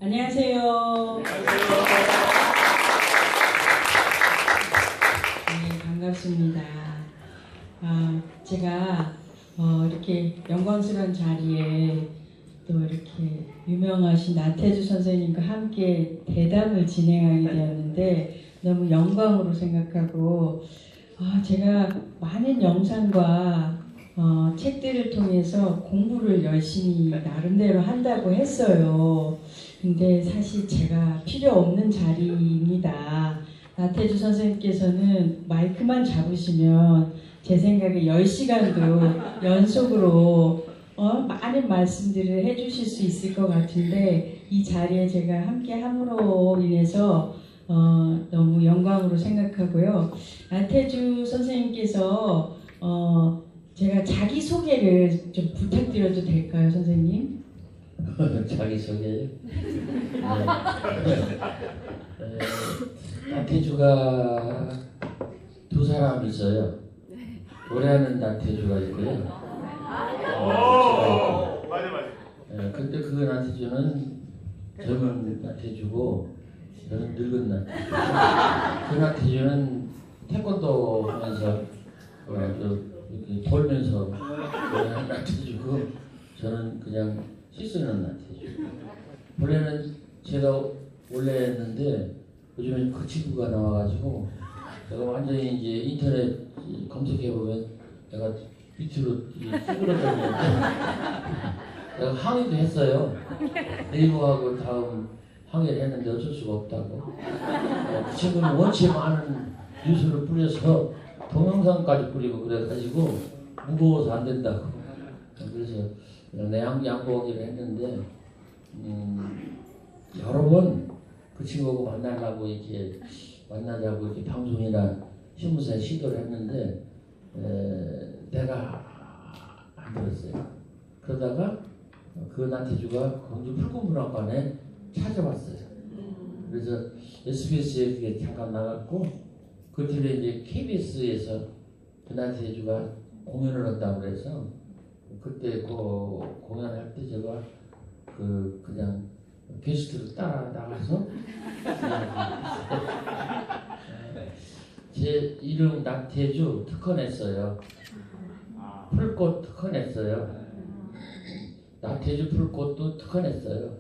안녕하세요. 네, 반갑습니다. 제가 이렇게 영광스러운 자리에 또 이렇게 유명하신 나태주 선생님과 함께 대담을 진행하게 되었는데 너무 영광으로 생각하고 제가 많은 영상과 책들을 통해서 공부를 열심히 나름대로 한다고 했어요. 근데 사실 제가 필요 없는 자리입니다. 나태주 선생님께서는 마이크만 잡으시면 제 생각에 10시간도 연속으로 많은 말씀들을 해주실 수 있을 것 같은데 이 자리에 제가 함께 함으로 인해서 너무 영광으로 생각하고요. 나태주 선생님께서 제가 자기소개를 좀 부탁드려도 될까요, 선생님? 자기소개요? 나태주가 두 사람 있어요. 노래하는 나태주가 있고요. 맞아. 근데 그 나태주는 젊은 나태주고 저는 늙은 나태주. 그 나태주는 태권도 하면서 이렇게 돌면서 노래하는 나태주고 저는 그냥 씻는 나태주. 원래는 제가 원래 했는데 요즘에 그 친구가 나와가지고 내가 완전히 이제 인터넷 검색해보면 내가 밑으로 쭈그러졌는데 내가 항의도 했어요. 네이버하고 다음 항의를 했는데 어쩔 수가 없다고. 그 친구는 원체 많은 뉴스를 뿌려서 동영상까지 뿌리고 그래가지고 무거워서 안 된다고. 그래서 내 양보하기로 했는데 여러 번 그 친구하고 만나려고 이렇게 만나자고 이렇게 방송이나 신문사에 시도를 했는데 내가 안 들었어요. 그러다가 그 나태주가 광주 풀꽃문학관에 찾아왔어요. 그래서 SBS에 그게 잠깐 나갔고 그 뒤에 이제 KBS에서 그 나태주가 공연을 한다고 그래서 그때 그 공연할 때 제가 그냥 게스트로 따라 나가서 제 이름 나태주 특허냈어요. 풀꽃 특허냈어요. 나태주 풀꽃도 특허냈어요.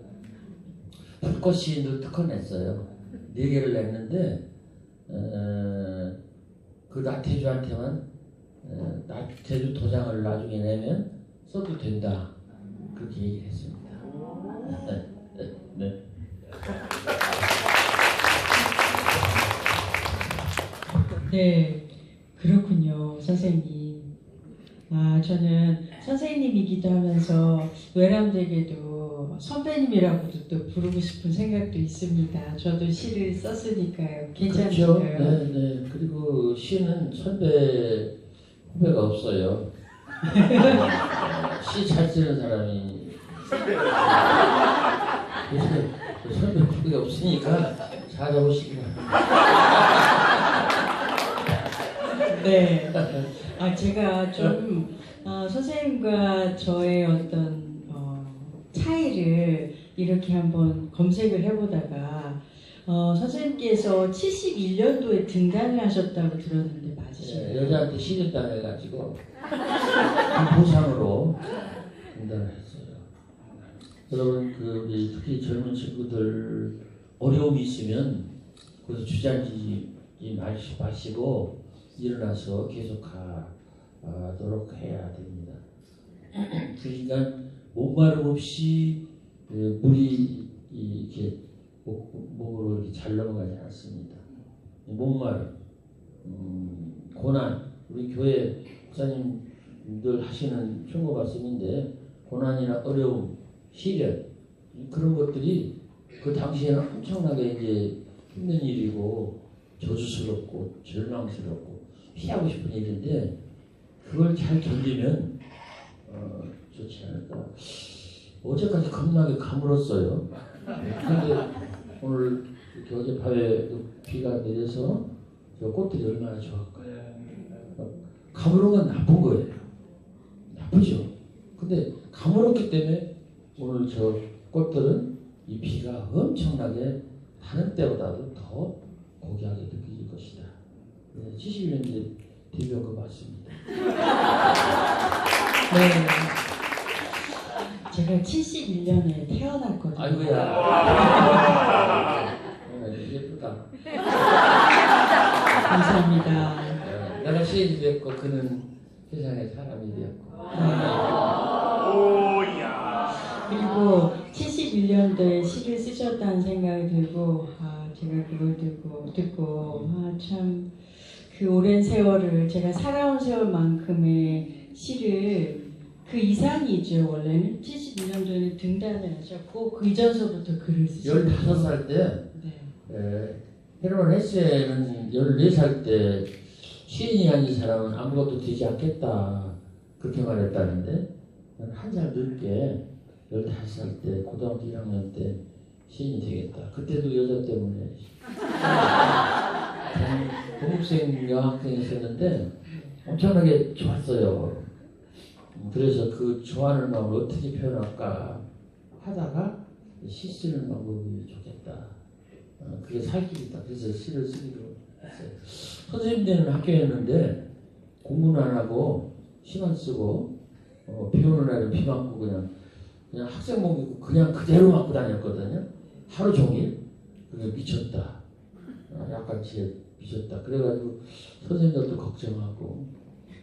풀꽃 시인도 특허냈어요. 4개를 냈는데 그 나태주한테만 나태주 도장을 나중에 내면 써도 된다. 그렇게 얘기를 했습니다. 네. 네, 그렇군요, 선생님. 저는 선생님이기도 하면서 외람되게도 선배님이라고도 또 부르고 싶은 생각도 있습니다. 저도 시를 썼으니까요. 괜찮으신가요? 그렇죠? 네. 그리고 시는 선배 후배가 없어요. 시 잘 쓰는 사람이 선배 후배가 없으니까 잘해보시기 바랍니다. 네. 제가 좀 선생님과 저의 어떤 차이를 이렇게 한번 검색을 해보다가 선생님께서 71년도에 등단을 하셨다고 들었는데 맞으신가요? 네, 여자한테 시집당 해가지고 그 보상으로 등단을 했어요. 여러분 우리 특히 젊은 친구들 어려움이 있으면 그래서 주저앉지 마시고 일어나서 계속 노력해야 됩니다. 그러니까 목마름 없이 물이 이렇게 목으로 이렇게 잘 넘어가지 않습니다. 목마름, 고난, 우리 교회 목사님들 하시는 충고 말씀인데 고난이나 어려움, 시련 그런 것들이 그 당시에는 엄청나게 이제 힘든 일이고 저주스럽고 절망스럽고 피하고 싶은 일인데 그걸 잘 견디면 좋지 않을까. 어제까지 겁나게 가물었어요. 그런데 오늘 이렇게 어젯밤에 비가 내려서 저 꽃들이 얼마나 좋았고요. 가물은 건 나쁜 거예요. 나쁘죠. 근데 가물었기 때문에 오늘 저 꽃들은 이 비가 엄청나게 다른 때보다도 더 고귀하게 느껴질 것이다. 71년 이제 데뷔한 거 맞습니다. 네. 제가 71년에 태어났거든요. 아이고야. 예쁘다. 감사합니다. 내가 시인이 됐고 그는 세상의 사람이 되었고. 그리고 71년도에 시를 쓰셨다는 생각이 들고 제가 그걸 듣고 참 그 오랜 세월을 제가 살아온 세월만큼의 시를 그 이상이죠. 원래는 71년도에 등단을 하셨고 그 이전서부터 글을 쓰셨어요. 15살 때 헤르만 헤세는 14살 때 시인이 아닌 사람은 아무것도 되지 않겠다 그렇게 말했다는데 나는 한 살 늦게 15살 때 고등학교 1학년 때 시인이 되겠다. 그때도 여자 때문에 공급생 여학생이 있었는데 엄청나게 좋았어요. 그래서 그 좋아하는 마음을 어떻게 표현할까 하다가 시 쓰는 방법이 좋겠다. 그게 살 길이다. 그래서 시를 쓰기로 했어요. 선생님 되는 학교였는데 공부는 안 하고 시만 쓰고 비 오는 날은 비 맞고 그냥 학생복 입고 그냥 그대로 맞고 다녔거든요. 하루 종일. 그게 미쳤다. 약간 지에 미쳤다. 그래가지고 선생님들도 걱정하고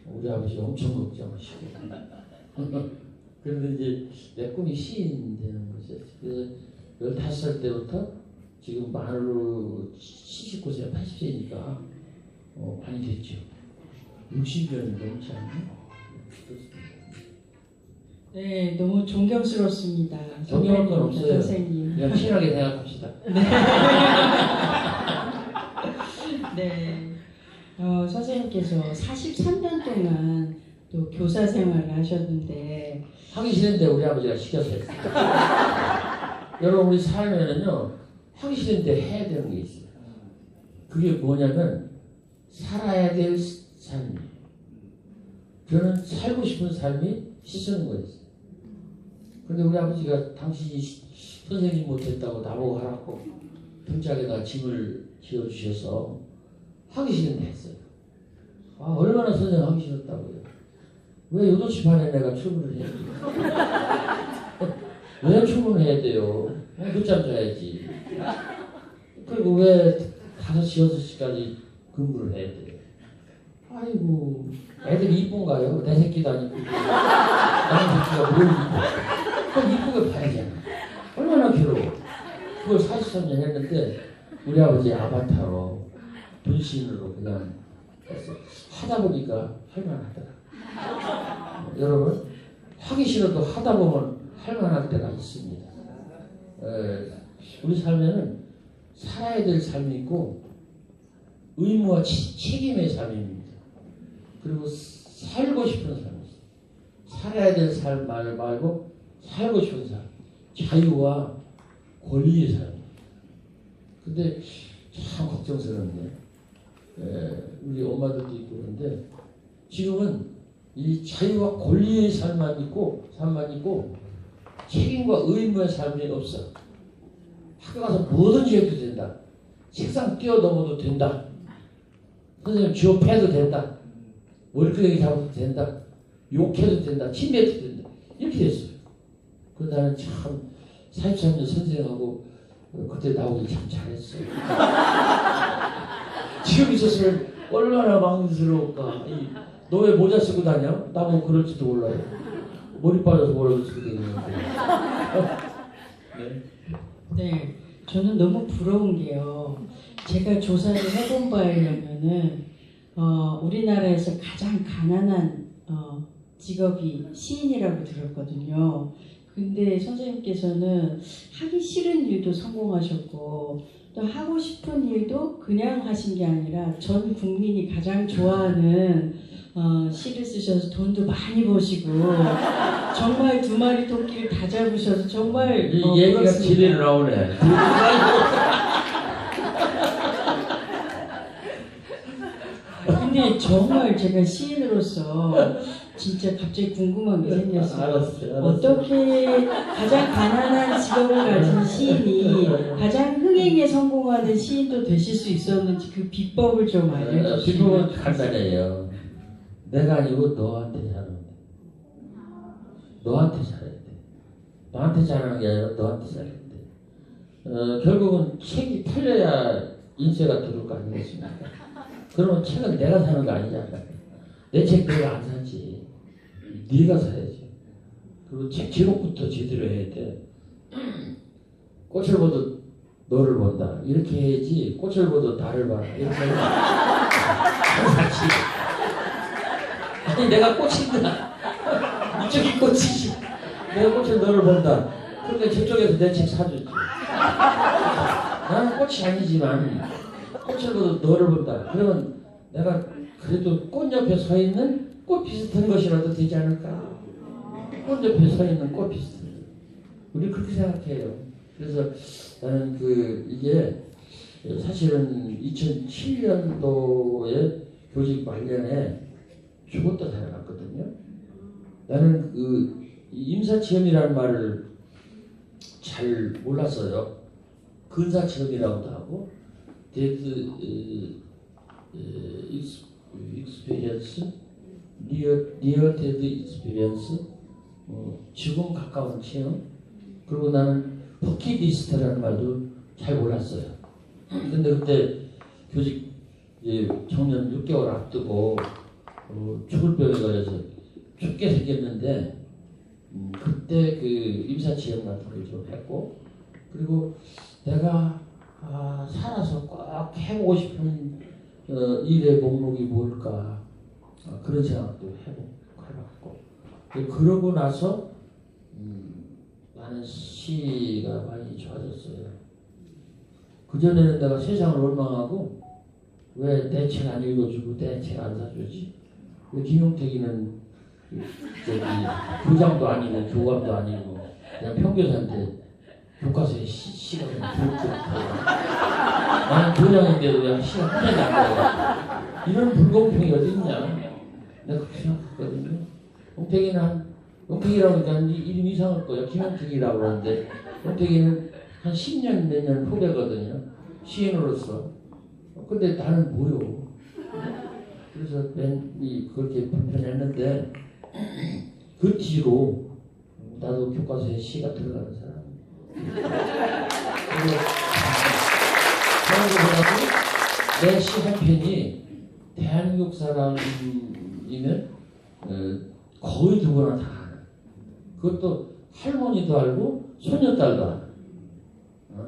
우리 아버지 엄청 걱정하시고 그런데 이제 내 꿈이 시인 되는 거죠. 그래서 15살 때부터 지금 만으로 79세, 80세니까 많이 됐죠. 60년이 넘지 않나요? 네, 너무 존경스럽습니다. 존경할 건 없어요. 선생님. 그냥 친하게 생각합시다. 네. 선생님께서 43년 동안 또 교사 생활을 하셨는데 하기 싫은데 우리 아버지가 시켜서 했어요. 여러분 우리 삶에는요 하기 싫은데 해야 되는 게 있어요. 그게 뭐냐면 살아야 될 삶이에요. 저는 살고 싶은 삶이 시 쓰는 거였어요. 근데 우리 아버지가 당신이 선생님 못했다고 나보고 하라고 등짝에다 짐을 지어주셔서 하기 싫은데 했어요. 얼마나 선생님 하기 싫었다고요. 왜 8시 반에 내가 출근을 해야 돼요? 왜 출근해야 돼요? 늦잠 자야지. 그리고 왜 5시, 6시까지 근무를 해야 돼요? 아이고, 애들이 이쁜가요? 내 새끼도 아니고. 나는 새끼가 뭘 이뻐? 그럼 이쁘게 봐야잖아. 얼마나 괴로워. 그걸 43년 했는데, 우리 아버지 아바타로, 분신으로 그냥 했어요. 하다 보니까 할만하더라. 여러분, 하기 싫어도 하다 보면 할만할 때가 있습니다. 우리 삶에는 살아야 될 삶이 있고 의무와 책임의 삶입니다. 그리고 살고 싶은 삶이 있어요. 살아야 될 삶 말고 살고 싶은 삶, 자유와 권리의 삶. 근데 참 걱정스럽네. 우리 엄마들도 있고 그런데 지금은 이 자유와 권리의 삶만 있고 책임과 의무의 삶이 없어. 학교 가서 뭐든지 해도 된다. 책상 뛰어넘어도 된다. 선생님 취업해도 된다. 머리끄댕이 잡아도 된다. 욕해도 된다. 침뱉어도 된다. 이렇게 됐어요. 그래서 나는 참 43년 선생하고 그때 나오길 참 잘했어요. 지금 있었으면 얼마나 망스러울까. 너 왜 모자 쓰고 다녀? 나보고 그럴지도 몰라요. 머리 빠져서 모자를 쓰고 다니는데. 네, 저는 너무 부러운 게요. 제가 조사를 해본 바에 의하면은 우리나라에서 가장 가난한 직업이 시인이라고 들었거든요. 근데 선생님께서는 하기 싫은 일도 성공하셨고 또 하고 싶은 일도 그냥 하신 게 아니라 전 국민이 가장 좋아하는 시를 쓰셔서 돈도 많이 버시고 정말 2마리 토끼를 다 잡으셔서 정말 이 얘기가 지대로 나오네. 근데 정말 제가 시인으로서 진짜 갑자기 궁금한 게 생겼어요. 알았어요. 어떻게 가장 가난한 직업을 가진 시인이 가장 흥행에 성공하는 시인도 되실 수 있었는지 그 비법을 좀 알려주시면. 비법은 간단해요. 내가 아니고 너한테 잘하는 돼. 너한테 잘해야 돼. 너한테 잘하는 게 아니라 너한테 잘해야 돼. 결국은 책이 팔려야 인세가 들어올 거 아니겠습니까? 그러면 책은 내가 사는 거 아니잖아. 내 책 내가 안 사지. 네가 사야지. 그리고 책 제목부터 제대로 해야 돼. 꽃을 보도 너를 본다. 이렇게 해야지. 꽃을 보도 나를 봐라. 이렇게 하면 안 사지. 아니 내가 꽃인가? 이쪽이 꽃이지. 내가 꽃을 너를 본다. 그러니까 저쪽에서 내 책 사주지. 나는 꽃이 아니지만 꽃을 보도 너를 본다. 그러면 내가 그래도 꽃 옆에 서 있는 꽃 비슷한 것이라도 되지 않을까? 꽃 옆에 서 있는 꽃 비슷한. 우리 그렇게 생각해요. 그래서 나는 이게 사실은 2007년도에 교직 말년에 죽었다 살아났거든요. 나는 임사체험이라는 말을 잘 몰랐어요. 근사체험이라고도 하고, 데드 익스피리언스, 니어 데드 익스피리언스, 죽음 가까운 체험. 그리고 나는 버킷리스트라는 말도 잘 몰랐어요. 근데 그때 교직 정년 6개월 앞두고 죽을 병에 걸려서 죽게 생겼는데 그때 임사체험 같은 걸 좀 했고, 그리고 내가 살아서 꼭 해보고 싶은 일의 목록이 뭘까, 그런 생각도 해봤고, 그러고 나서 나는 시가 많이 좋아졌어요. 그전에는 내가 세상을 원망하고 왜 내 책 안 읽어주고 내 책 안 사주지, 왜 김용택이는 교장도 아니고 교감도 아니고 그냥 평교사인데 교과서에 시가 그냥 부럽고 나는 교장인데도 왜 시가 하나도 안 나와. 이런 불공평이 어디 있냐. 내가 그렇게 생각했거든요. 용택이라고 하니까 이름 이상할 거예요. 김용택이라고 그러는데 용택이는 한 10년 몇 년 후배거든요. 시인으로서. 근데 나는 뭐요? 그래서 그렇게 불편했는데 그 뒤로 나도 교과서에 시가 들어가는 사람. 내 시 한 편이 대한민국 사람이면 거의 누구나 다 아는. 그것도 할머니도 알고 소녀딸도 아는,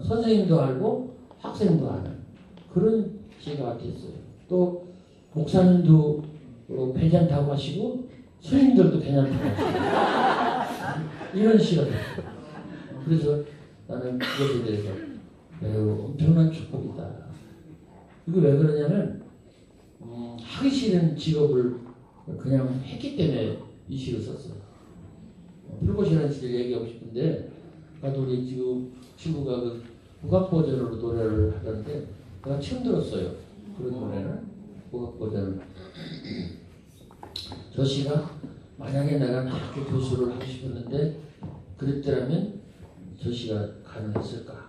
선생님도 알고 학생도 아는 그런 시가 됐어요. 또 목사님도 괜찮다고 하시고 스님들도 괜찮다고 하시고 이런 시가 됐어요. 그래서 나는 그것에 대해서 매우 엄청난 축복이다. 이거 왜 그러냐면 하기 싫은 직업을 그냥 했기 때문에 이 시를 썼어요. 불꽃이라는 시를 얘기하고 싶은데, 아까 우리 지금 친구가 국악 버전으로 노래를 하던데 내가 처음 들었어요. 그런 노래는 국악 버전. 저 시가 만약에 내가 학교 교수를 하고 싶었는데 그랬더라면 저 시가 가능했을까?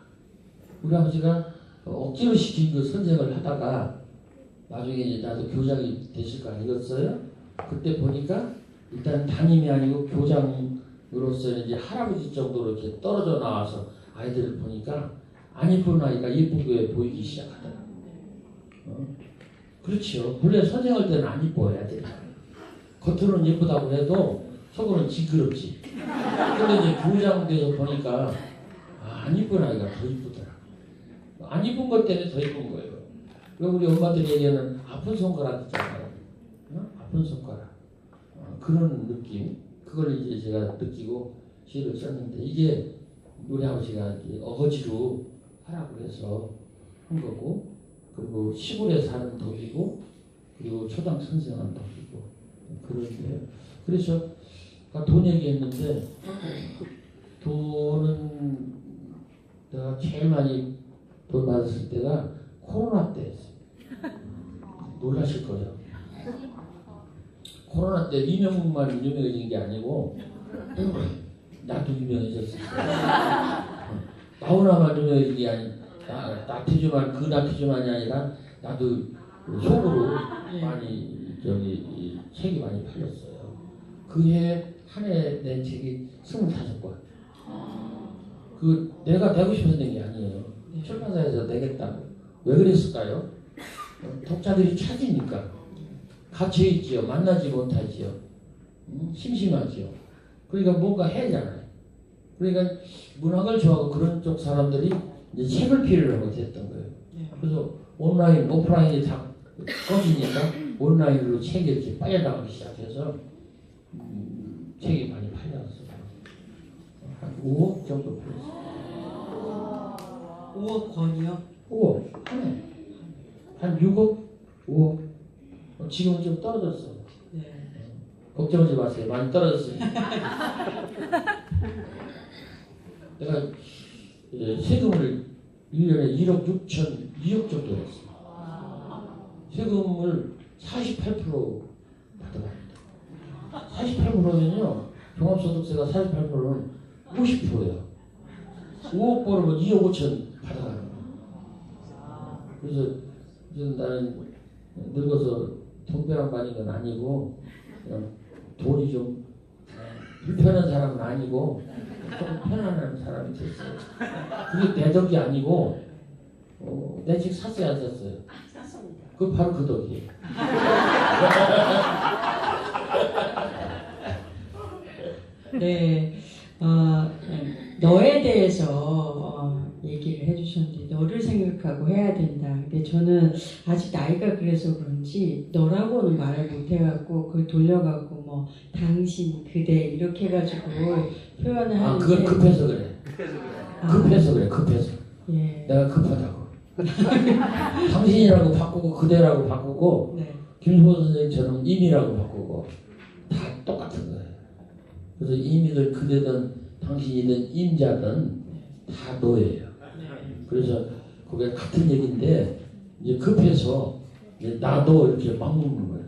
우리 아버지가 억지로 시킨 그 선생을 하다가 나중에 이제 나도 교장이 됐을 거 아니겠어요? 그때 보니까 일단 담임이 아니고 교장으로서 이제 할아버지 정도로 이렇게 떨어져 나와서 아이들을 보니까 안 예쁜 아이가 예쁘게 보이기 시작하더라고요. 그렇죠. 본래 선생할 때는 안 예뻐야 돼. 겉으로는 예쁘다고 해도 속으로는 징그럽지. 근데 이제 교장 돼서 보니까 안 예쁜 아이가 더 예쁘더라. 안 예쁜 것 때문에 더 예쁜 거예요. 그리고 우리 엄마들이 얘기하는 아픈 손가락 있잖아요. 아픈 손가락. 그런 느낌. 그걸 이제 제가 느끼고 시를 썼는데, 이게 우리 아버지가 어거지로 하라고 해서 한 거고, 그리고 시골에 사는 덕이고, 그리고 초당 선생한 덕이고, 그런데요. 그래서 돈 얘기했는데, 돈은 내가 제일 많이 돈 받았을 때가 코로나 때였어요. 놀라실 거예요. 코로나 때 이명만 유명해진 게 아니고 나도 유명해졌어. 나훈아만 유명해진 게 아니, 나태주만이 아니라 나도 속으로 많이 저기 책이 많이 팔렸어요. 그 해 한 해 낸 책이 25권. 그 내가 내고 싶어서 낸 게 아니에요. 출판사에서 내겠다고. 왜 그랬을까요? 독자들이 찾으니까 갇혀있지요. 만나지 못하지요. 심심하지요. 그러니까 뭔가 해야잖아요. 그러니까 문학을 좋아하고 그런 쪽 사람들이 이제 책을 필요로 하고 됐던 거예요. 그래서 온라인, 오프라인이 다 꺼지니까 온라인으로 책이 이렇게 빠져나가기 시작해서 책이 많이 팔렸어요. 한 5억 정도 팔렸어요. 5억 권이요? 5억 한 해. 한 6억, 5억. 지금은 좀 떨어졌어. 네. 걱정하지 마세요. 많이 떨어졌으니까. 내가 세금을 1년에 1억 6천, 2억 정도 냈어. 세금을 48% 받아갑니다. 48%면요, 종합소득세가 48%는 50%예요. 5억 벌으면 2억 5천 받아가는 거예요. 그래서 나는 늙어서 돈벼락 맞은 건 아니고, 그냥 돈이 좀 불편한 사람은 아니고, 좀 편안한 사람이 됐어요. 그게 내 덕이 아니고, 내 책 샀어요, 안 샀어요? 샀습니다. 그 바로 그 덕이에요. 네, 너에 대해서 얘기를 해주셨는데 너를 생각하고 해야 된다. 근데 저는 아직 나이가 그래서 그런지 너라고는 말을 못해갖고 그걸 돌려갖고 뭐 당신, 그대 이렇게 해가지고 표현을 하는데 그건 급해서 그래. 급해서 그래, 급해서. 예. 내가 급하다고. 당신이라고 바꾸고 그대라고 바꾸고 네. 김소호 선생님처럼 임이라고 바꾸고 다 똑같은 거예요. 그래서 임이든 그대든 당신이든 임자든 다 너예요. 그래서 그게 같은 얘기인데 이제 급해서 이제 나도 이렇게 막 묻는 거예요.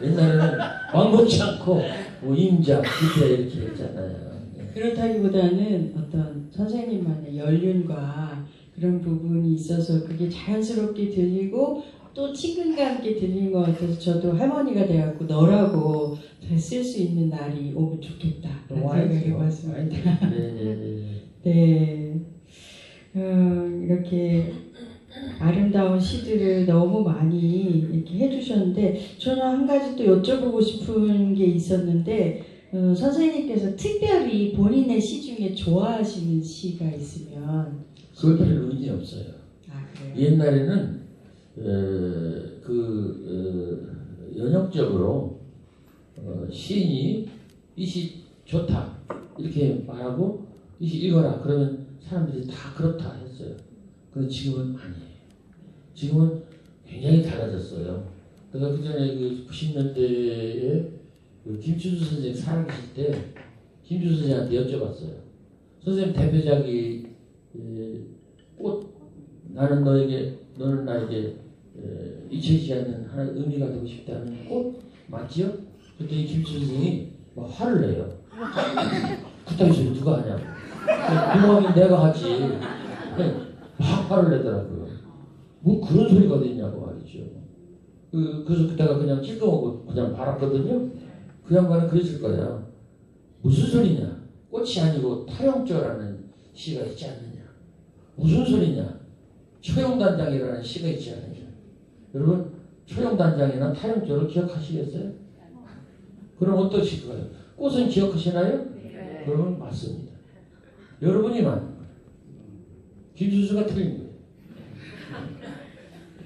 옛날에는 막 묻지 않고 뭐 임자, 그대 이렇게 했잖아요. 그렇다기보다는 어떤 선생님만의 연륜과 그런 부분이 있어서 그게 자연스럽게 들리고 또 친근감 있게 들린 것 같아서 저도 할머니가 돼갖고 너라고 쓸 수 있는 날이 오면 좋겠다 라는 생각이 왔습니다. 네. 이렇게 아름다운 시들을 너무 많이 이렇게 해주셨는데 저는 한 가지 또 여쭤보고 싶은 게 있었는데 선생님께서 특별히 본인의 시 중에 좋아하시는 시가 있으면 그걸 별 의미 없어요. 그래요? 옛날에는 연역적으로 시인이 이 시 좋다 이렇게 말하고 이 시 읽어라 그러면 사람들이 다 그렇다 했어요. 그런데 지금은 아니에요. 지금은 굉장히 달라졌어요. 내가 그 전에 그 90년대에 그 김춘수 선생님 살아계실 때 김춘수 선생님한테 여쭤봤어요. 선생님 대표작이 꽃 나는 너는 나에게 잊혀지지 않는 하나의 의미가 되고 싶다는 꽃 맞지요? 그랬더니 김춘수 선생님이 막 화를 내요. 그따위 소리 누가 하냐고. 누가 하긴 내가 하지. 막 화를 내더라고요. 뭐 그런 소리가 어딨냐고 말이죠. 그래서 그때가 그냥 찔끔하고 그냥 말았거든요. 그 양반은 그랬을 거야. 무슨 소리냐. 꽃이 아니고 타용조라는 시가 있지 않느냐. 무슨 소리냐. 초용단장이라는 시가 있지 않느냐. 여러분 초용단장이나 타용조를 기억하시겠어요? 그럼 어떠실까요? 꽃은 기억하시나요? 네. 그러면 맞습니다. 여러분이 맞는 거예요. 김순수가 틀린 거예요.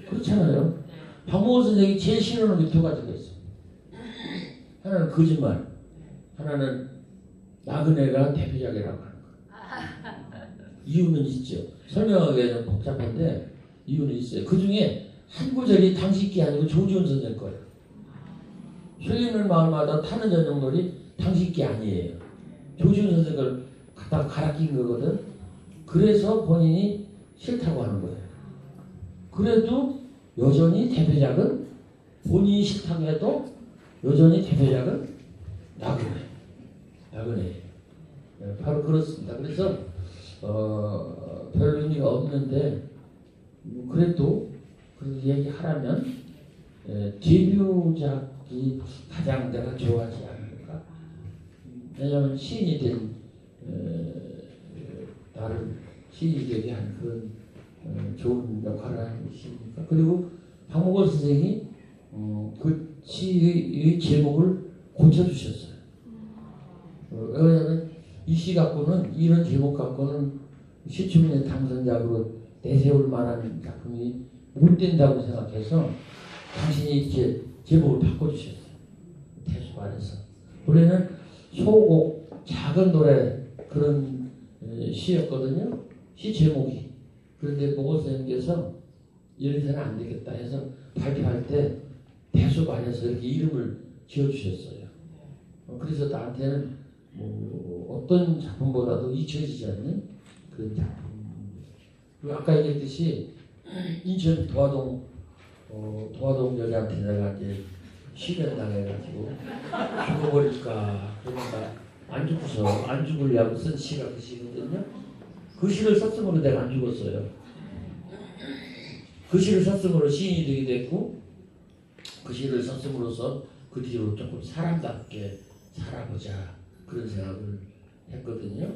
그렇잖아요. 박목원 선생이 제일 싫어하는 게 두 가지가 있어요. 하나는 거짓말, 하나는 나그네가 대표작이라고 하는 거예요. 이유는 있죠. 설명하기가 좀 복잡한데 이유는 있어요. 그 중에 한 구절이 당신께 아니고 조지훈 선생 거예요. 설리는 마을마다 타는 전용놀이 당신께 아니에요. 조지훈 선생 걸 갖다가 갈아 낀 거거든. 그래서 본인이 싫다고 하는 거예요. 그래도 여전히 대표작은 본인이 싫다고 해도 여전히 대표작은 나그네. 네, 바로 그렇습니다. 그래서 별 의미가 없는데 그래도 그 얘기하라면 데뷔작이 가장 내가 좋아하지 않을까. 왜냐하면 시인이 된 나를 시인이 되게 한 그런 좋은 역할을 하는 것입니까. 그리고 박목월 선생이 그 시의 제목을 고쳐주셨어요. 왜냐하면 이 시 갖고는 이런 제목 갖고는 시춘민의 당선작으로 내세울 만한 작품이 못 된다고 생각해서 당신이 이렇게 제목을 바꿔주셨어요. 태수 안에서 원래는 소곡 작은 노래 그런 시였거든요. 시 제목이. 그런데 목월 선생님께서 이래서는 안 되겠다 해서 발표할 때 대수 안에서 이렇게 이름을 지어주셨어요. 그래서 나한테는 뭐 어떤 작품보다도 잊혀지지 않는 그런 작품. 그리고 아까 얘기했듯이 인천 도화동 여자한테 내가 이제 시련 당해가지고 죽어버릴까 그러다가 안 죽고서 안 죽으려고 쓴 시가 그 시거든요. 그 시를 썼으므로 내가 안 죽었어요. 그 시를 썼으므로 시인이 되게 됐고 그 시를 썼음으로써 그 뒤로 조금 사람답게 살아보자 그런 생각을 했거든요.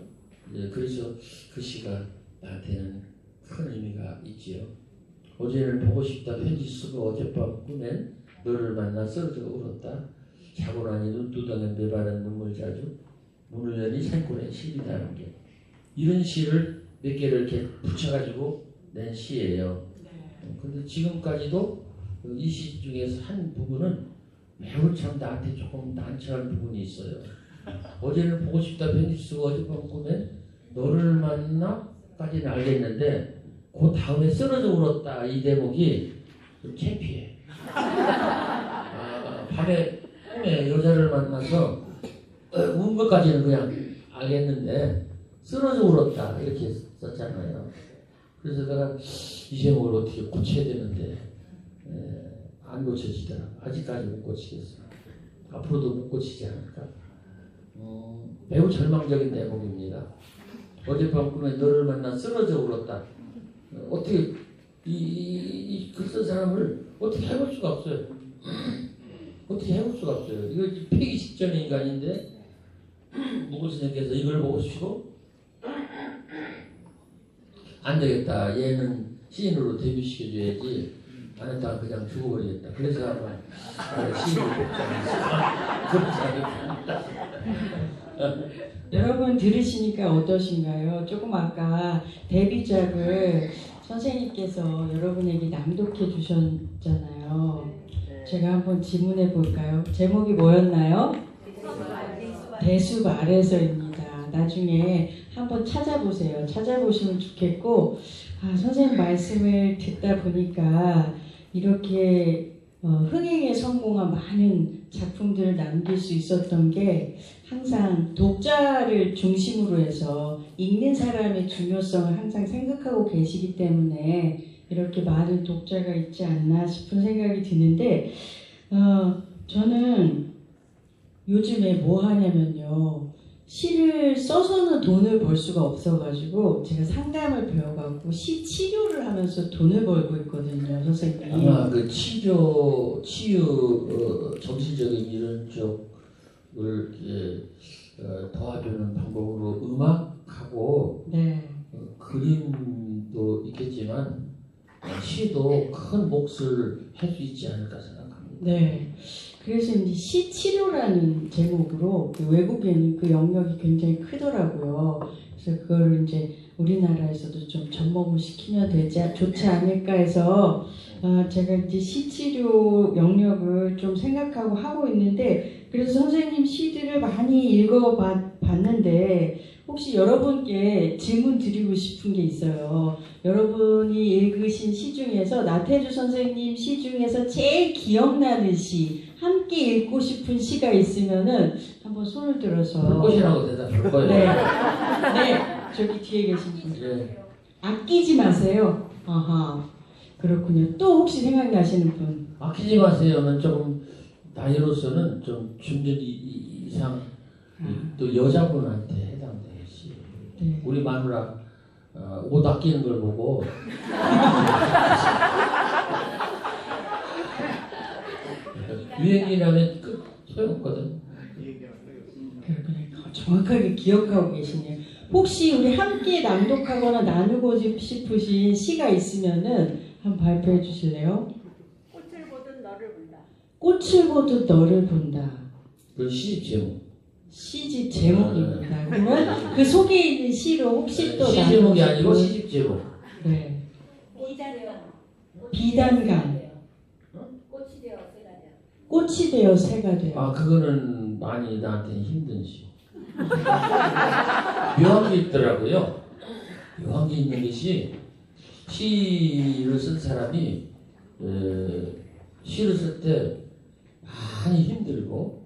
그래서 그 시가 나한테는 큰 의미가 있지요. 어제는 보고 싶다 편지 쓰고 어젯밤 꿈엔 너를 만나 쓰러져 울었다. 자고 나니 눈두덩에 매바른 눈물 자주 문을 여니 산골에 시리다는 게 이런 시를 몇 개를 이렇게 붙여가지고 낸 시예요. 근데 지금까지도 이 시 중에서 한 부분은 매우 참 나한테 조금 난처한 부분이 있어요. 어제는 보고 싶다 편지 쓰고 어젯밤 꿈엔 너를 만나까지는 알겠는데 그 다음에 쓰러져 울었다 이 대목이 좀 창피해. 밤에 꿈에 여자를 만나서 운 것까지는 그냥 알겠는데 쓰러져 울었다 이렇게 썼잖아요. 그래서 내가 이 제목을 어떻게 고쳐야 되는데 안 고쳐지더라. 아직까지 못 고치겠어. 앞으로도 못 고치지 않을까. 매우 절망적인 대목입니다. 어젯밤 꿈에 너를 만나 쓰러져 울었다. 어떻게 글 쓴 사람을 어떻게 해볼 수가 없어요. 어떻게 해볼 수가 없어요. 이거 폐기 직전의 인간인데 목월 선생님께서 이걸 보시고 안 되겠다. 얘는 시인으로 데뷔시켜줘야지. 안 했다가 그냥 죽어버리겠다. 그래서 아마 시인을 뽑지 않았을까. 그런 생각이 듭니다. 여러분 들으시니까 어떠신가요? 조금 아까 데뷔작을 선생님께서 여러분에게 낭독해 주셨잖아요. 제가 한번 질문해 볼까요? 제목이 뭐였나요? 대숲 아래서입니다. 나중에 한번 찾아보세요. 찾아보시면 좋겠고 선생님 말씀을 듣다 보니까 이렇게 흥행에 성공한 많은 작품들을 남길 수 있었던 게 항상 독자를 중심으로 해서 읽는 사람의 중요성을 항상 생각하고 계시기 때문에 이렇게 많은 독자가 있지 않나 싶은 생각이 드는데 저는 요즘에 뭐 하냐면요. 시를 써서는 돈을 벌 수가 없어가지고 제가 상담을 배워갖고 시 치료를 하면서 돈을 벌고 있거든요, 선생님. 아마 그 치유 정신적인 이런 쪽을 도와주는 방법으로 음악하고 네. 그림도 있겠지만 시도 큰 몫을 할 수 있지 않을까 생각합니다. 네. 그래서 이제 시 치료라는 제목으로 그 외국에는 그 영역이 굉장히 크더라고요. 그래서 그거를 이제 우리나라에서도 좀 접목을 시키면 좋지 않을까 해서 제가 이제 시 치료 영역을 좀 생각하고 하고 있는데 그래서 선생님 시들을 많이 읽어봤는데 혹시 여러분께 질문 드리고 싶은 게 있어요. 여러분이 읽으신 시 중에서 나태주 선생님 시 중에서 제일 기억나는 시 함께 읽고 싶은 시가 있으면은 한번 손을 들어서 불꽃이라고 대답할 거예요. 네. 네. 저기 뒤에 계신 분. 네. 아끼지 마세요. 아하. 그렇군요. 또 혹시 생각나시는 분? 아끼지 마세요는 조금 나이로서는 좀 중년 이상 또 여자분한테 해당되는 시. 네. 우리 마누라 옷 아끼는 걸 보고 유행이라면 끝 소용없거든. 그러니까 정확하게 기억하고 계시네요. 혹시 우리 함께 낭독하거나 나누고 싶으신 시가 있으면은 한번 발표해 주실래요? 꽃을 보듯 너를 본다. 꽃을 보듯 너를 본다. 그 시집 제목. 시집 제목입니다. 그러면 그 속에 있는 시로 혹시 또 시 제목이 나누고 아니고 싶은- 시집 제목. 네. 비단감. 비단감. 꽃이 되어 새가 되어. 꽃이 되어 새가 되어. 아 그거는 많이 나한테 힘든 시. 묘한 게 있더라고요. 묘한 게 있는 것이 시를 쓴 사람이 시를 쓸 때 많이 힘들고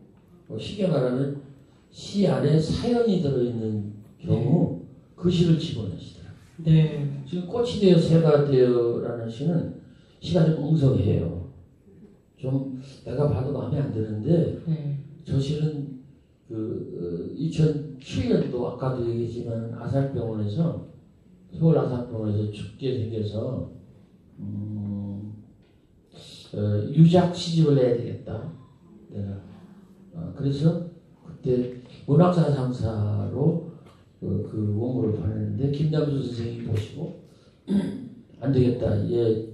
쉽게 말하면 시 안에 사연이 들어있는 경우 그 시를 집어넣으시더라고요. 네. 지금 꽃이 되어 새가 되어라는 시는 시가 좀 엉성해요. 좀 내가 봐도 마음에 안 드는데 네. 저 시는 2007년도 아까도 얘기했지만 아산병원에서 서울 아산병원에서 죽게 생겨서 유작 시집을 내야 되겠다 내가 그래서 그때 문학사 상사로 그 원고를 보냈는데 김남수 선생님이 보시고 안 되겠다 얘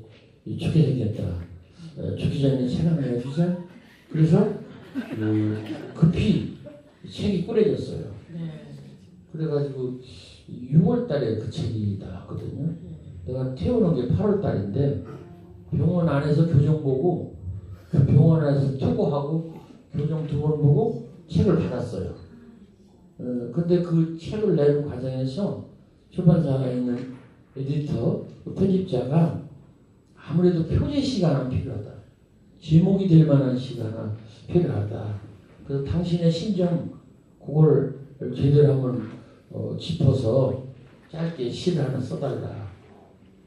죽게 생겼다 죽기 전에 책 하나 내주자 그래서 급히 책이 꾸려졌어요. 네. 그래가지고 6월달에 그 책이 나왔거든요. 내가 태어난 게 8월달인데 병원 안에서 교정 보고 그 병원 안에서 투고하고 교정 2번 보고 책을 받았어요. 근데 그 책을 내는 과정에서 출판사에 있는 에디터, 편집자가 아무래도 표제 시가 하나 필요하다. 제목이 될 만한 시가 하나 필요하다. 그래서 당신의 심정 그걸 제대로 한번 짚어서 짧게 시를 하나 써달라.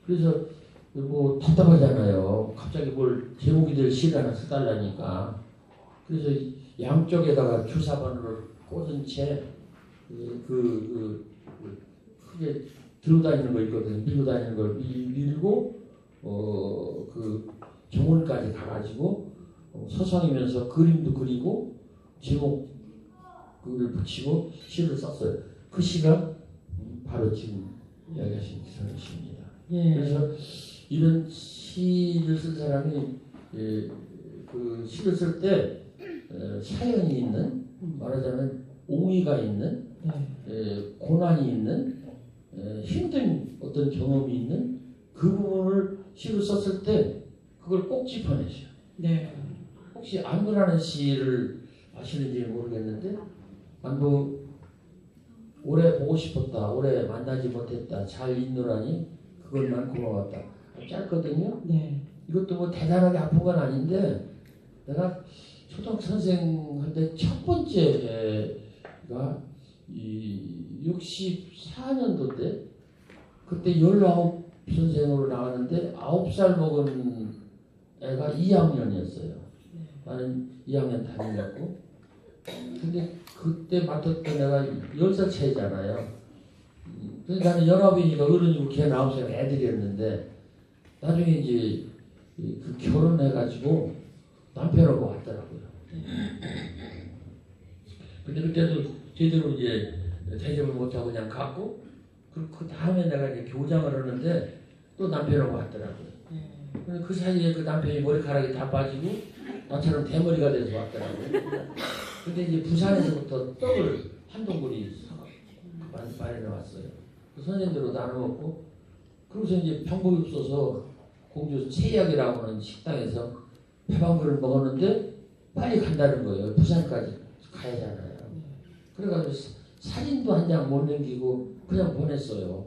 그래서 뭐 답답하잖아요. 갑자기 뭘 제목이 될 시를 하나 써달라니까. 그래서 양쪽에다가 주사바늘을 꽂은 채 크게 들고 다니는 거 있거든요. 밀고 다니는 걸 밀고 그 정원까지 가가지고 서성이면서 그림도 그리고 제목을 붙이고 시를 썼어요. 그 시가 바로 지금 이야기하신 그런 시입니다. 예. 그래서 이런 시를 쓴 사람이 그 시를 쓸 때 사연이 있는 말하자면 옹의가 있는 고난이 있는 힘든 어떤 경험이 있는 그 부분을 시를 썼을 때 그걸 꼭 짚어내셔요. 네. 혹시 안부라는 시를 아시는지 모르겠는데 안부 오래 보고 싶었다 오래 만나지 못했다 잘 있노라니 그것만 고마웠다 짧거든요. 네. 이것도 뭐 대단하게 아픈 건 아닌데 내가 초등학교 선생 할 때 첫 번째가 이 64년도 때 그때 19 선생으로 나왔는데 9살 먹은 애가 2학년이었어요. 나는 2학년 다니려고. 근데 그때 맡았던 애가 10살 차이잖아요. 그래서 나는 19이니까 어른이고 걔는 9살 애들이었는데 나중에 이제 그 결혼해가지고 남편하고 왔더라고요. 근데 그때도 제대로 이제 대접을 못하고 그냥 갔고 그 다음에 내가 이제 교장을 하는데 또 남편하고 왔더라고요. 근데 그 사이에 그 남편이 머리카락이 다 빠지고 나처럼 대머리가 돼서 왔더라고요. 근데 이제 부산에서부터 떡을 한 동굴이 마련해왔어요. 그 선생님들로 나눠 먹고 그러고서 이제 방법이 없어서 공주 최약이라고 하는 식당에서 밥 한 그릇 먹었는데 빨리 간다는 거예요. 부산까지 가야잖아요. 그래가지고 사진도 한 장 못 남기고 그냥 보냈어요.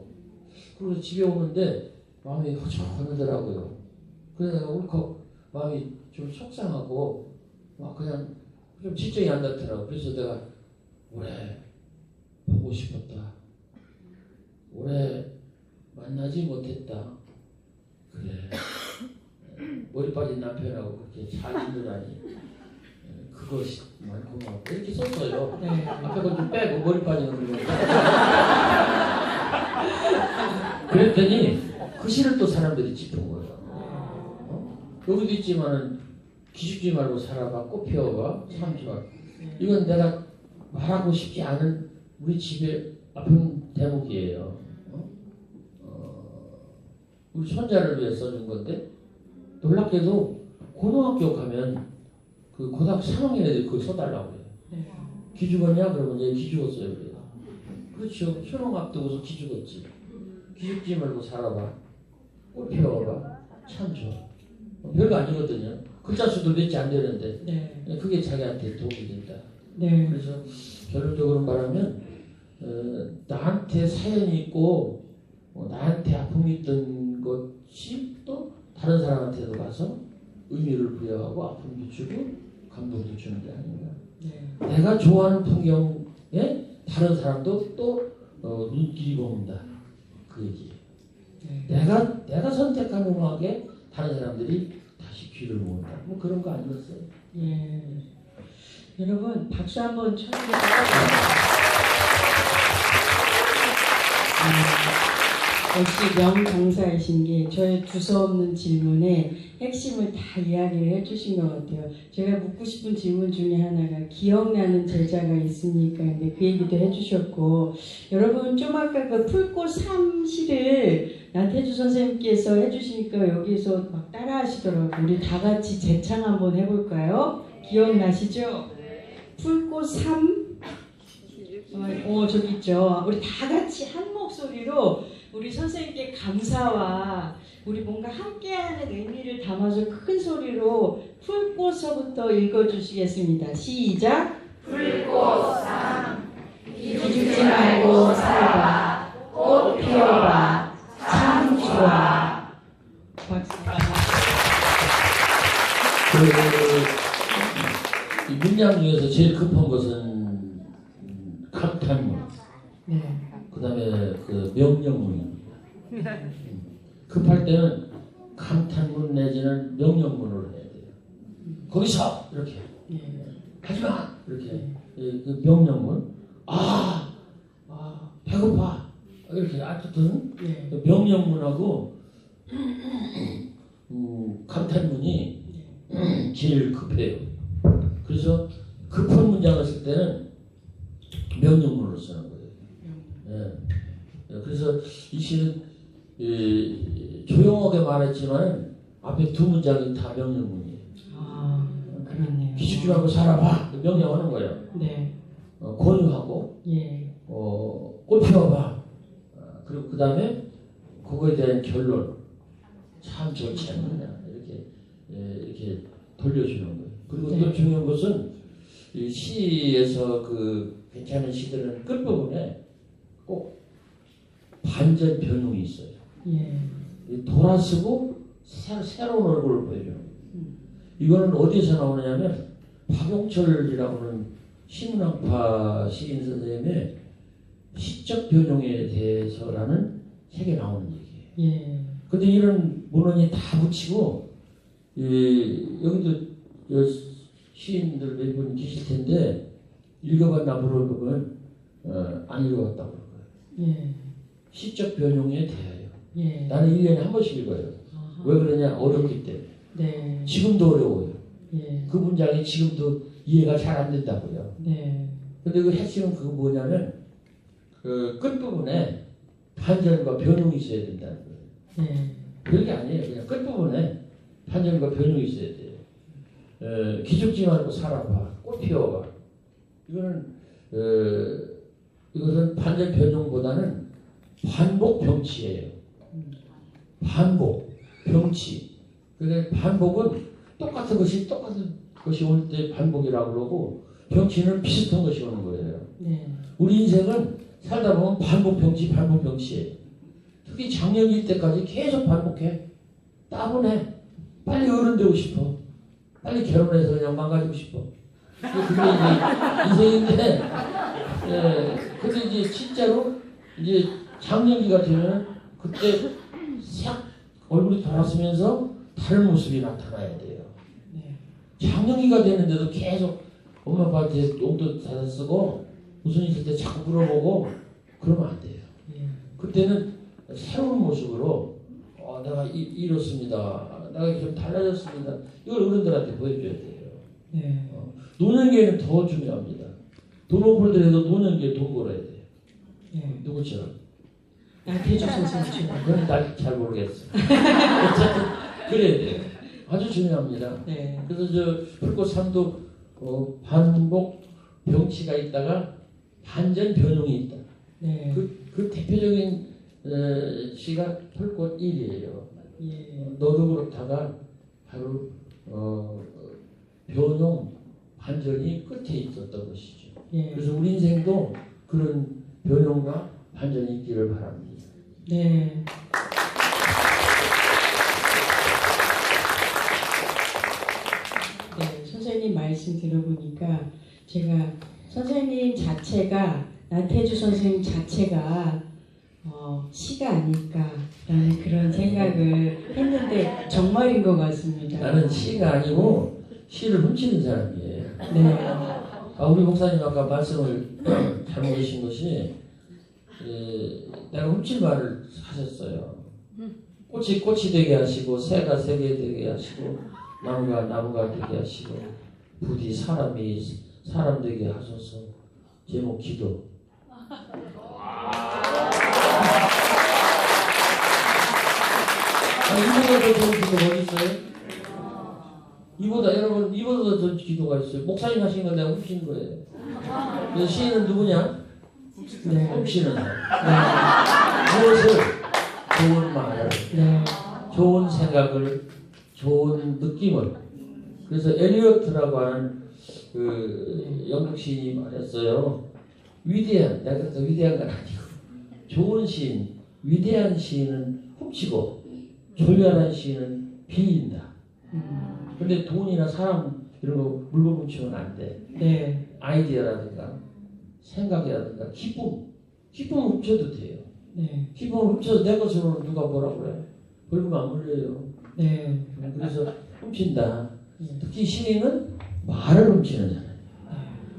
그리고 집에 오는데 마음이 허전하더라고요. 그래서 내가 울컥 마음이 좀 속상하고 막 그냥 좀 지적이 안 났더라고. 그래서 내가 오래 보고 싶었다. 오래 만나지 못했다. 그래. 머리 빠진 남편하고 그렇게 잘 있느라니 그것이 고마워. 이렇게 썼어요. 네. 앞에 건 빼고 머리 빠지는 거. 그랬더니 그 시를 또 사람들이 짚은 거예요. 여기도 있지만은 기죽지 말고 살아봐, 꽃 피워봐, 참 좋아. 이건 내가 말하고 싶지 않은 우리 집의 아픈 대목이에요. 우리 손자를 위해 써준 건데 놀랍게도 고등학교 가면 그 고등학교 3학년 애들이 그걸 써달라고 해요. 네. 기죽었냐? 그러면 얘 기죽었어요. 그래요. 그렇죠. 수능 앞두고서 기죽었지. 기죽지 말고 살아봐. 꽃 피워봐. 참 좋아. 별거 아니거든요. 글자 수도 몇 개 안 되는데 네. 그게 자기한테 도움이 된다. 네. 그래서 결론적으로 말하면 나한테 사연이 있고 나한테 아픔이 있던 것이 또 다른 사람한테도 가서 의미를 부여하고 아픔도 주고 감동도 주는 게 아닌가. 네. 내가 좋아하는 풍경에 다른 사람도 또 눈길이 보는다. 그 얘기예요. 네. 내가 선택한 음악에 다른 사람들이 다시 귀를 모은다. 뭐 그런 거 아니었어요. 예. 여러분 박수 한번 쳐주세요. 역시 명강사이신 게 저의 두서없는 질문에 핵심을 다 이야기를 해주신 것 같아요. 제가 묻고 싶은 질문 중에 하나가 기억나는 제자가 있습니까? 근데 그 얘기도 해주셨고 여러분 좀 아까 그 풀꽃 3시를 나태주 선생님께서 해주시니까 여기서 막 따라하시더라고요. 우리 다 같이 재창 한번 해볼까요? 기억나시죠? 풀꽃 3 저기 있죠. 우리 다 같이 한 목소리로 우리 선생님께 감사와 우리 뭔가 함께하는 의미를 담아서 큰 소리로 풀꽃서부터 읽어주시겠습니다. 시작! 불꽃상 기죽지 말고 살아봐 꽃 피워봐 참 좋아. 박수. 이 문장 중에서 제일 급한 것은 감탄문. 네. 그 다음에 그 명령문입니다. 급할 때는 감탄문 내지는 명령문으로 해야 돼요. 거기서 이렇게 네. 하지마 이렇게 그 명령문 배고파 이렇게 어쨌든 네. 명령문하고 감탄문이 제일 급해요. 그래서 급한 문장을 쓸 때는 명령문으로 쓰는 거예요. 예. 그래서 이 시는 조용하게 말했지만 앞에 두 문장이 다 명령문이에요. 그렇네요. 기죽지 말고 살아봐. 명령하는 거예요. 네. 권유하고 예. 꽃 피워봐. 그리고 그 다음에 그거에 대한 결론. 참 좋지 않느냐. 이렇게 돌려주는 거예요. 그리고 네. 또 중요한 것은 이 시에서 그 괜찮은 시들은 끝부분에 꼭 반전 변형이 있어요. 예. 돌아서고 새로운 얼굴을 보여줘요. 이거는 어디에서 나오느냐면 박용철이라고 하는 신문학파 시인 선생님의 시적 변형에 대해서라는 책에 나오는 얘기예요. 예. 근데 이런 문헌이 다 붙이고 여기도 시인들 몇 분 계실 텐데 읽어봤나 물어보면 안 읽어봤다고 그럴 거예요. 예. 시적 변형에 대하여. 예. 나는 1년에 한 번씩 읽어요. 아하. 왜 그러냐? 어렵기 때문에. 네. 지금도 어려워요. 예. 그 문장이 지금도 이해가 잘 안 된다고요. 네. 근데 그 핵심은 그거 뭐냐면 그 끝부분에 반전과 변형이 있어야 된다는 거예요. 네. 별게 아니에요. 그냥 끝부분에 반전과 변형이 있어야 돼요. 기죽지 말고 살아봐. 꽃 피워봐. 이것은 반전 변형보다는 반복 병치예요. 반복 병치. 근데 반복은 똑같은 것이 올 때 반복이라고 그러고 병치는 비슷한 것이 오는 거예요. 네. 우리 인생은 살다 보면 반복 병치예요. 특히 장년일 때까지 계속 반복해. 따분해. 빨리 어른 되고 싶어. 빨리 결혼해서 그냥 망가지고 싶어. 그게 이제 인생인데, 근데 이제 실제로 이제 장년기가 되면 그때 싹 얼굴이 돌아서면서 다른 모습이 나타나야 돼요. 네. 장년기가 되는데도 계속 엄마 아빠한테 용돈 다 쓰고 무슨 일 있을 때 자꾸 물어보고 그러면 안 돼요. 예. 그때는 새로운 모습으로 내가 이렇습니다. 내가 좀 달라졌습니다. 이걸 어른들한테 보여줘야 돼요. 네. 노년기에는 더 중요합니다. 돈 못 벌더라도 노년기에 돈 벌어야 돼요. 네. 누구처럼? 나태주 선생님처럼. 그건 잘 모르겠어. 어쨌든 그래야 돼요. 아주 중요합니다. 네. 그래서 저 불꽃 삼도 반복 병치가 있다가 반전 변용이 있다. 네. 그 대표적인 시가 불꽃 1이에요. 예. 너도 그렇다가 바로 변용 반전이 끝에 있었던 것이죠. 예. 그래서 우리 인생도 그런 변용과 반전이 있기를 바랍니다. 네. 네, 선생님 말씀 들어보니까 제가 선생님 자체가 나태주 선생님 자체가 시가 아닐까라는 그런 생각을 했는데 정말인 것 같습니다. 나는 시가 아니고 시를 훔치는 사람이에요. 네. 우리 목사님 아까 말씀을 잘못 계신 것이 내가 훔칠 말을 하셨어요. 꽃이 되게 하시고 새가 새게 되게 하시고 나무가 되게 하시고 부디 사람 되게 하소서. 제목 기도. 이보다 더 좋은 기도가 어디 있어요? 여러분 이보다 더 좋은 기도가 있어요. 목사님 하신 건 내가 훔친 거예요. 그래서 시인은 누구냐? 네. 훔치는 사람. 무엇을? 좋은 말을, 네. 좋은 생각을, 좋은 느낌을. 그래서 엘리어트라고 하는 그 영국 시인이 말했어요. 내가 더 위대한 건 아니고 좋은 시인, 위대한 시인은 훔치고 졸렬한 시인은 빌린다. 근데 돈이나 사람 이런 거 물건 훔치면 안 돼. 네. 아이디어라든가 생각이라든가 기쁨 훔쳐도 돼요. 네. 기쁨을 훔쳐서 내 것으로 누가 뭐라 그래? 벌금 안 물려요. 네. 그래서 훔친다. 특히 시인은 말을 훔치는 사람이에요.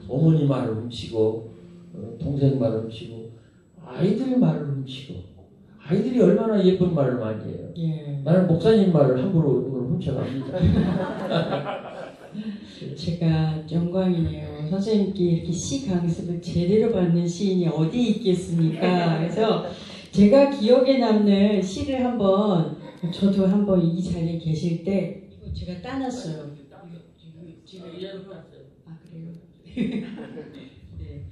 어머니 말을 훔치고 동생 말을 훔치고 아이들 말을 훔치고 아이들이 얼마나 예쁜 말을 많이 해요. 예. 나는 목사님 말을 함부로 훔쳐갑니다. 제가 영광이네요. 선생님께 이렇게 시 강습을 제대로 받는 시인이 어디 있겠습니까? 그래서 제가 기억에 남는 시를 저도 한번 이 자리에 계실 때 이거 제가 따놨어요. 아 그래요? 네.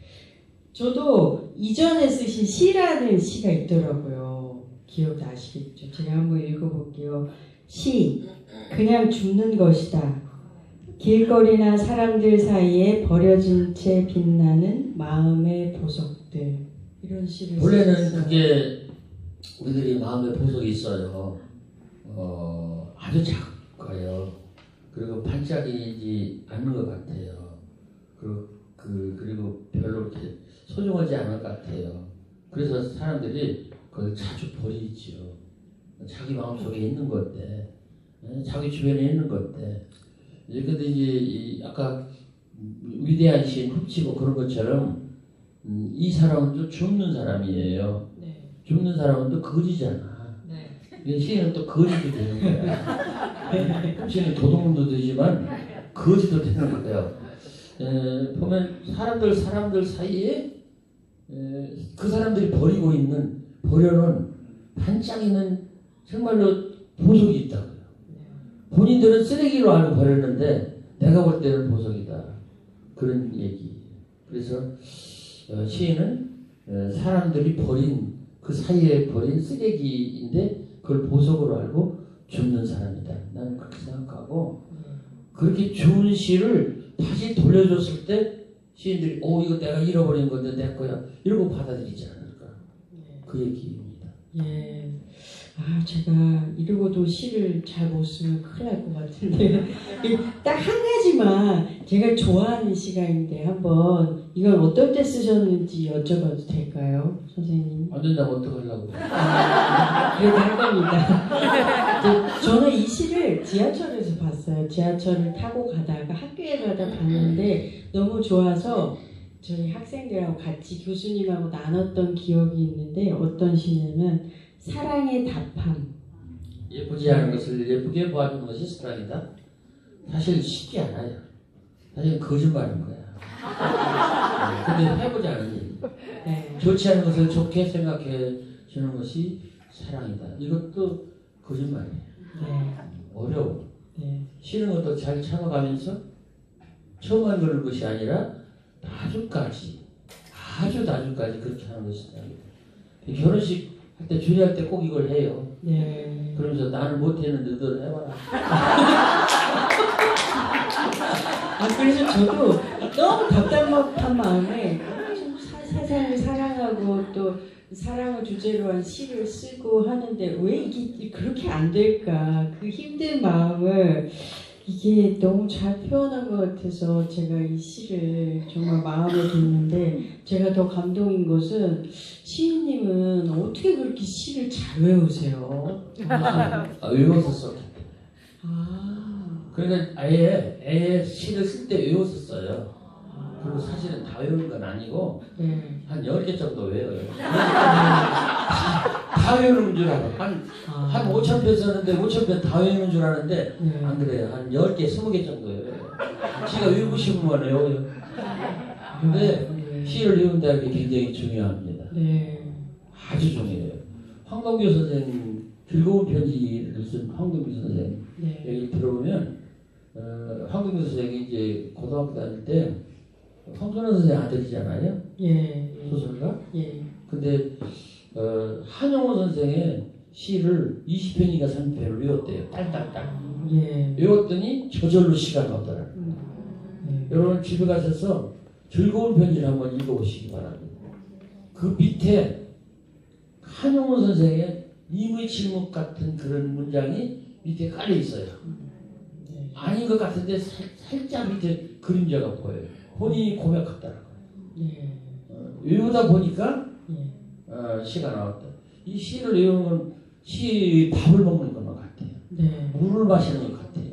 저도 이전에 쓰신 시라는 시가 있더라고요. 기억나시겠죠? 제가 한번 읽어볼게요. 시, 그냥 죽는 것이다. 길거리나 사람들 사이에 버려진 채 빛나는 마음의 보석들. 이런 시를 원래는 쓰셨어요. 그게 우리들이 마음의 보석이 있어요. 아주 작아요. 그리고 반짝이지 않는 것 같아요. 그리고 별로 이렇게 소중하지 않을 것 같아요. 그래서 사람들이 그걸 자주 버리죠. 자기 마음속에 있는 건데, 자기 주변에 있는 건데. 근데 이제 아까 위대한 시인 훔치고 그런 것처럼 이 사람은 또 죽는 사람이에요. 네. 죽는 사람은 또 거지잖아. 네. 시인은 또 거지도 되는 거야. 훔치는 도둑놈도 되지만 거지도 되는 거예요. 보면 사람들 사이에 그 사람들이 버려놓은 반짝이는 정말로 보석이 있다고요. 본인들은 쓰레기로 알고 버렸는데 내가 볼 때는 보석이다. 그런 얘기. 그래서 시인은 사람들이 그 사이에 버린 쓰레기인데 그걸 보석으로 알고 줍는 사람이다. 나는 그렇게 생각하고 그렇게 좋은 시를 다시 돌려줬을 때 시인들이 이거 내가 잃어버린 건데 내 거야 이러고 받아들이지 않을까. 그 얘기입니다. 예. 제가 이러고도 시를 잘 못 쓰면 큰일 날 것 같은데 딱 한 가지만 제가 좋아하는 시가 있는데 한번 이건 어떨 때 쓰셨는지 여쭤봐도 될까요? 선생님? 안 된다면 어떡하려고. 그래도 할 겁니다. 저는 이 시를 지하철에서 봤어요. 지하철을 타고 가다가 학교에 가다 봤는데 너무 좋아서 저희 학생들하고 같이 교수님하고 나눴던 기억이 있는데 어떤 시냐면 사랑의 답함. 예쁘지 않은 것을 예쁘게 봐주는 것이 사랑이다. 사실 쉽지 않아요. 사실 거짓말인 거야. 근데 해보자는 일. 네. 좋지 않은 것을 좋게 생각해 주는 것이 사랑이다. 이것도 거짓말이에요. 네. 어려워. 네. 싫은 것도 잘 참아가면서 처음만 그럴 것이 아니라 나중까지, 아주 나중까지 그렇게 하는 것이 사랑이다. 결혼식 할 때 주례할 때 꼭 이걸 해요. 네. 그러면서 나는 못했는데 너들 해봐라. 그래서 저도 너무 답답한 마음에 세상을 사랑하고 또 사랑을 주제로 한 시를 쓰고 하는데 왜 이게 그렇게 안 될까? 그 힘든 마음을 이게 너무 잘 표현한 것 같아서 제가 이 시를 정말 마음에 뒀는데 제가 더 감동인 것은 시인님은 어떻게 그렇게 시를 잘 외우세요? 외워서 썼기 때문에. 아, 그러니까 아예 시를 쓸 때 외워서 써요. 그리고 사실은 다 외우는 건 아니고 네. 한 10개 정도 외워요. 다 외우는 줄 알아. 한 5,000편 썼는데 5,000편 다 외우는 줄 아는데 네. 안 그래요. 한 10개, 20개 정도 외워요. 시가 외우고 싶으면 외워요. 근데 네. 시를 외운다는 게 굉장히 중요합니다. 네. 아주 중요해요. 황동규 선생님 즐거운 편지를 쓴 황동규 선생님 네. 얘기를 들어보면 황동규 선생이 이제 고등학교 다닐 때 황선원 선생 아들이잖아요. 예. 소설가. 예. 근데 한용호 선생의 시를 20편인가 30편을 외웠대요. 딸딸딸. 예. 외웠더니 저절로 시가 나오더라고요. 네. 여러분 집에 가셔서 즐거운 편지를 한번 읽어보시기 바랍니다. 그 밑에 한용호 선생의 이무칠묵 같은 그런 문장이 밑에 깔려 있어요. 네. 아닌 것 같은데 살짝 밑에 그림자가 보여요. 본인이 고백했더라고요. 네. 외우다 보니까 예. 시가 나왔다. 이 시를 외우는 건 시 밥을 먹는 것만 같아요. 네. 물을 마시는 것 같아요.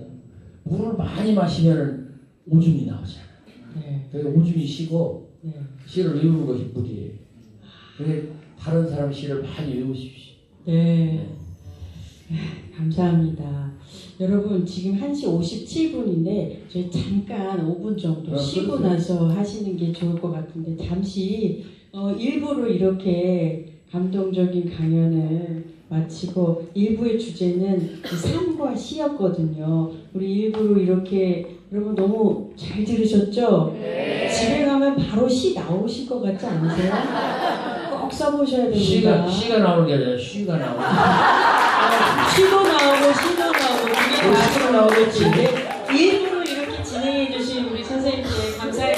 물을 많이 마시면 오줌이 나오잖아요. 네. 그러니까 오줌이 시고 네. 시를 외우는 것이 물이에요. 그러니까 다른 사람 시를 많이 외우십시오. 네. 감사합니다. 여러분 지금 1시 57분인데 저희 잠깐 5분 정도 쉬고 나서 하시는 게 좋을 것 같은데 잠시 일부로 이렇게 감동적인 강연을 마치고 일부의 주제는 삶과 시였거든요. 우리 일부로 이렇게 여러분 너무 잘 들으셨죠? 네. 집에 가면 바로 시 나오실 것 같지 않으세요? 꼭 써보셔야 됩니다. 시가 나오는 게 아니라 쉬가 나오는 시도 나오고 시도 나오고 그게 다 나오겠지. 일부러 이렇게 진행해 주신 우리 선생님께 감사의